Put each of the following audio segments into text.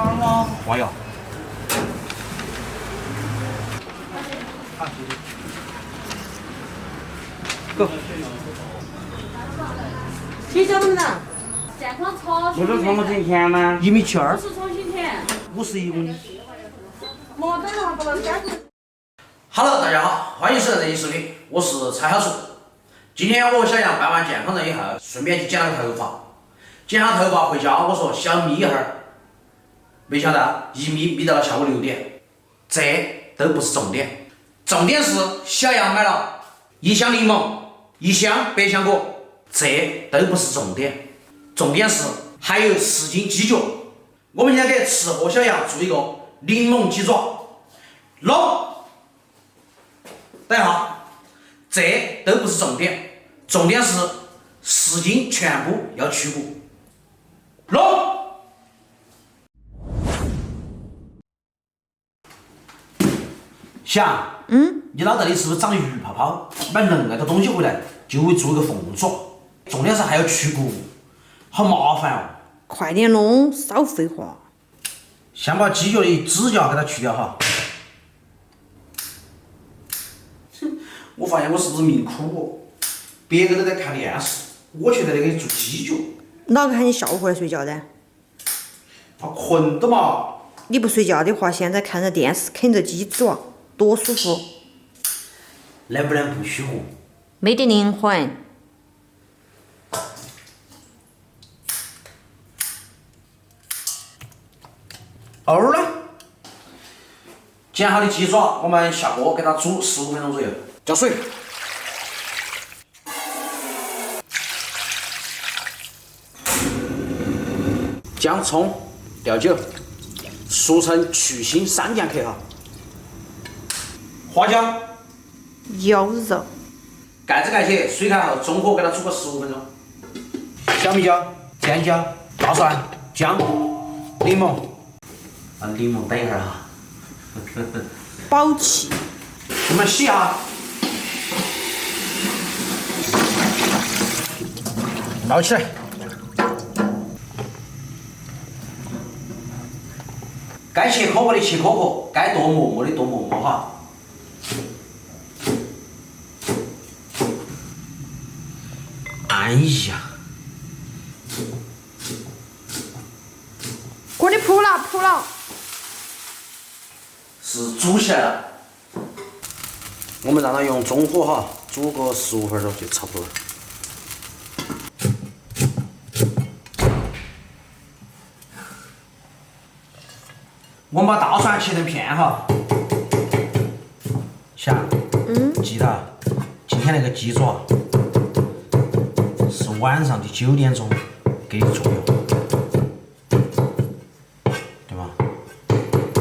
儿吗？黄油。走。你叫怎么了？健康超不是从我挣钱吗1.72米，是重新填。 51公斤。莫等了，不能干。 Hello， 大家好，欢迎收看这期视频，我是蔡小树。今天我和小杨办完健康证以后，顺便去剪了个头发。剪下头发回家，我说小眯一会儿，没想到一眯到了下午6点。这都不是重点，重点是小杨买了1箱柠檬，1箱百香果，这都不是重点，重点是还有10斤鸡脚。我们今天给吃货小杨做一个柠檬鸡爪，弄。 等一下，这都不是重点，重点是10斤全部要去骨。弄。想，你脑袋里是不是长鱼泡泡？买恁个东西回来就为做一个凤爪，重点是还要去骨，好麻烦哦。快点弄，少废话。先把鸡脚的指甲给它去掉哈。 我发现我是不是命苦哦？别个都在看电视，我却在那里做鸡脚。哪个喊你下午回来睡觉的？他困的嘛。你不睡觉的话，现在看着电视啃着鸡爪，多舒服。能不能不许我？没得灵魂。饵呢？剪好的鸡爪，我们下锅给它煮15分钟左右，浇水。 姜、葱、料酒，俗称去腥3剑客哈。花椒，腰肉，盖子盖起，水开后中火给它煮个15分钟。小米椒、尖椒、大蒜、姜、柠檬，把柠檬等一会儿哈。保气。我们洗下，捞起来。 该切颗颗的切颗颗，该剁馍馍的剁馍馍哈。哎呀，锅里扑了扑了。是煮起来了。我们让它用中火哈，煮个15分钟就差不多了。 我们把大蒜切成片哈，想，记得，今天那个鸡爪是晚上的9点钟给你做的，对吗？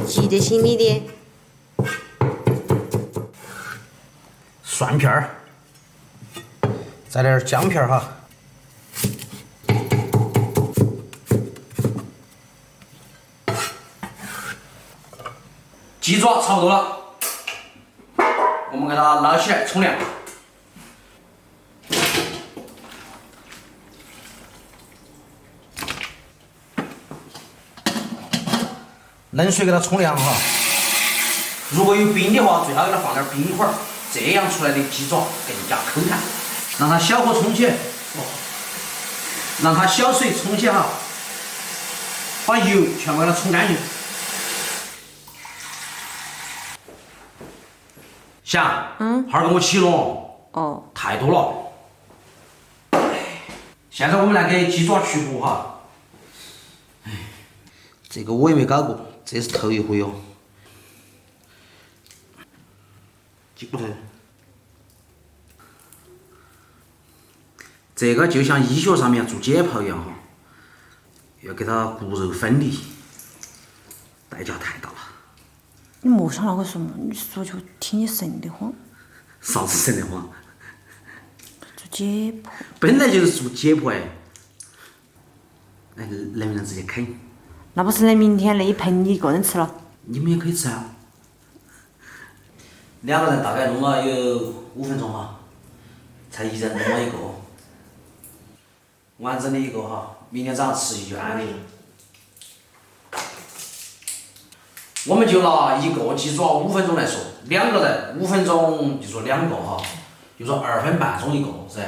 记得心里的。蒜片儿，再点姜片儿哈。 鸡爪差不多了，我们给它捞起来冲凉。冷水给它冲凉哈。如果有冰的话，最好给它放点冰块儿，这样出来的鸡爪更加口弹。让它小火冲起，让它小水冲起哈，把油全部给它冲干净。 想，哈儿跟我起拢。哦。太多了。现在我们来给鸡爪去骨哈。这个我也没搞过，这是头一回哦。鸡骨头。这个就像医学上面做解剖一样哈，要给它骨肉分离，代价太大了。 你莫想那个说嘛，你说就听你瘆得慌。啥子瘆得慌？做解剖。本来就是做解剖哎。哎，能不能直接啃？那不是能明天那一盆你一个人吃了？你们也可以吃啊。2个人大概弄了有5分钟哈，才一人弄了一个，完整的一个哈，明天早上吃就安利了。我们就拿一个鸡爪5分钟来说，2个人5分钟就说2个哈，就说2分半钟一个噻。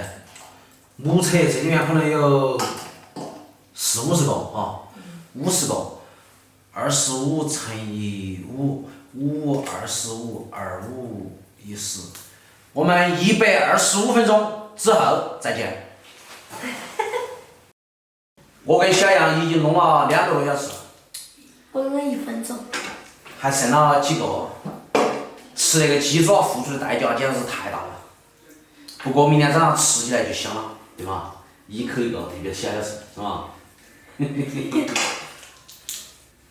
目测这里面可能有40-50个哈，50个，25乘以5，5252510，我们125分钟之后再见。我跟小杨已经弄了2个多小时，我弄了1分钟。还剩了几个。吃那个鸡爪付出的代价简直是太大了。不过明天早上吃起来就香了，对吧？一口一个，特别香的吃，是吧？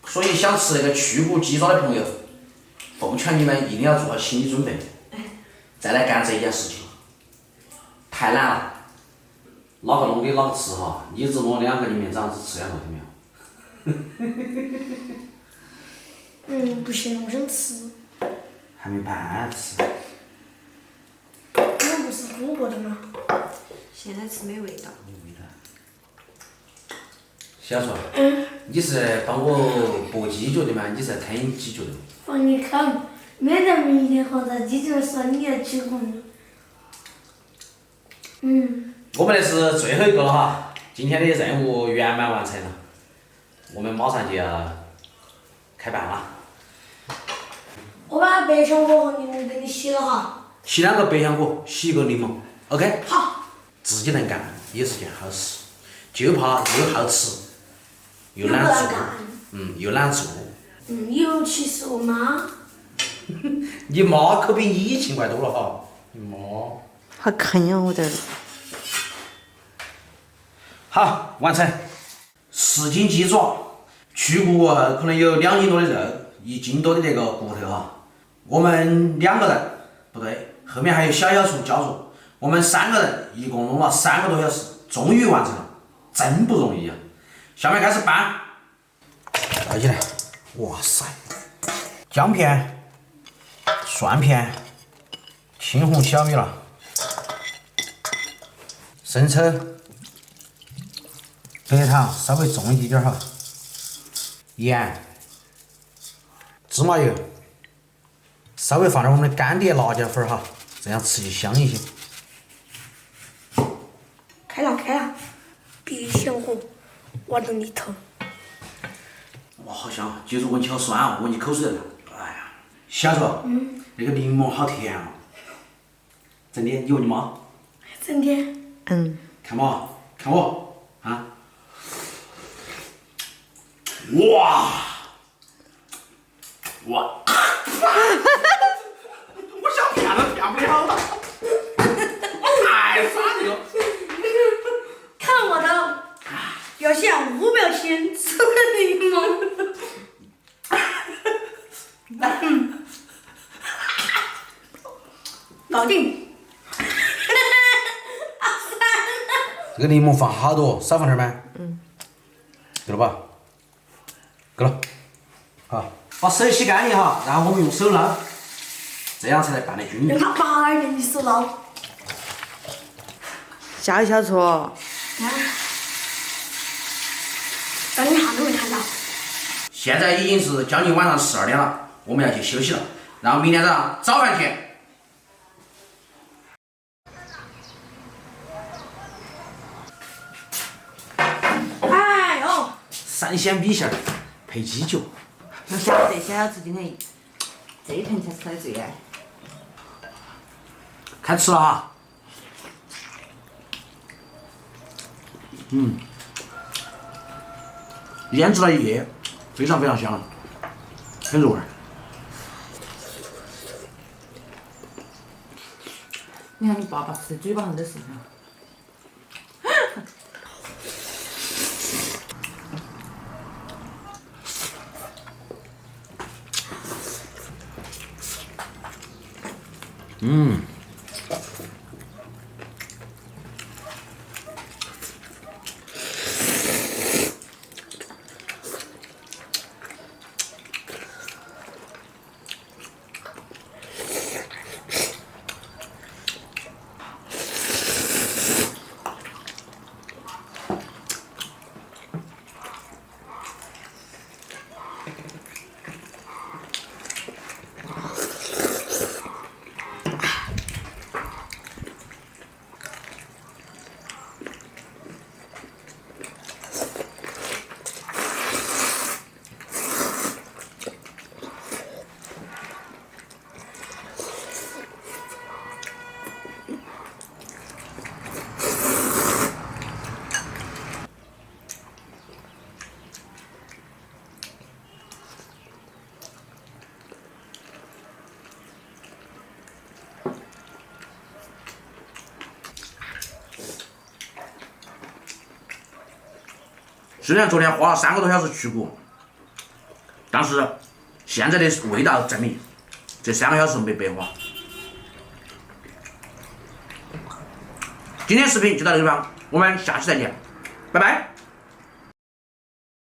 所以想吃那个去骨鸡爪的朋友，奉劝你们一定要做好心理准备，再来干这件事情，太难了。哪个弄的哪个吃哈，你只弄2个，你明天早上只吃2个，听没有？不行，我想吃。还没办吃。你们不是煮过的吗？现在吃没味道。小川，你是帮我剥鸡脚的吗？你是吞鸡脚的？放你看，免得明天放在鸡脚说你要起哄。我们这是最后一个了哈，今天的任务圆满完成了，我们马上就要开办了。我把百香果和柠檬给你洗了哈。洗2个百香果，洗1个柠檬 ，OK？好。自己能干也是件好事，就怕又好吃，又懒做，又懒做。尤其是我妈。你妈可比你勤快多了哈，你妈。好坑呀，我这儿。好，完成。10斤鸡爪，去骨过后可能有2斤多的肉，1斤多的那个骨头哈。我们2个人，不对，后面还有小厨加入，我们3个人一共弄了3个多小时，终于完成了，真不容易呀！下面开始拌，倒起来，哇塞，姜片、蒜片、青红小米辣、生抽。白糖稍微重一点哈，盐、芝麻油，稍微放点我们的干碟辣椒粉哈，这样吃起香一些。开了，别想火，往到里头。哇，好香！记住闻起好酸啊，闻起口水来了。哎呀，小卓，那个柠檬好甜啊！真的，你问你妈？真的。看嘛，看我啊！哇！我想骗都骗不了，太傻这个。看我的，表现5秒前吃了柠檬。搞定。这个柠檬放好多，少放点吗？够了吧？够了。好，把手洗干净哈，然后我们用手捞，这样才能拌得均匀。让他拔一点，你手捞。加油，小厨。但你还没有看到。现在已经是将近晚上12点了，我们要去休息了，然后明天早上早饭见。哎呦！3鲜米线配鸡脚。我晓得，小厨今天这一盆才吃的最爱。开吃了哈。腌制了一夜，非常非常香，很入味。你看你爸爸吃的嘴巴上都是。虽然昨天花了3个多小时去骨，但是现在的味道证明这3个小时没白花。今天视频就到这个地方，我们下期再见，拜拜。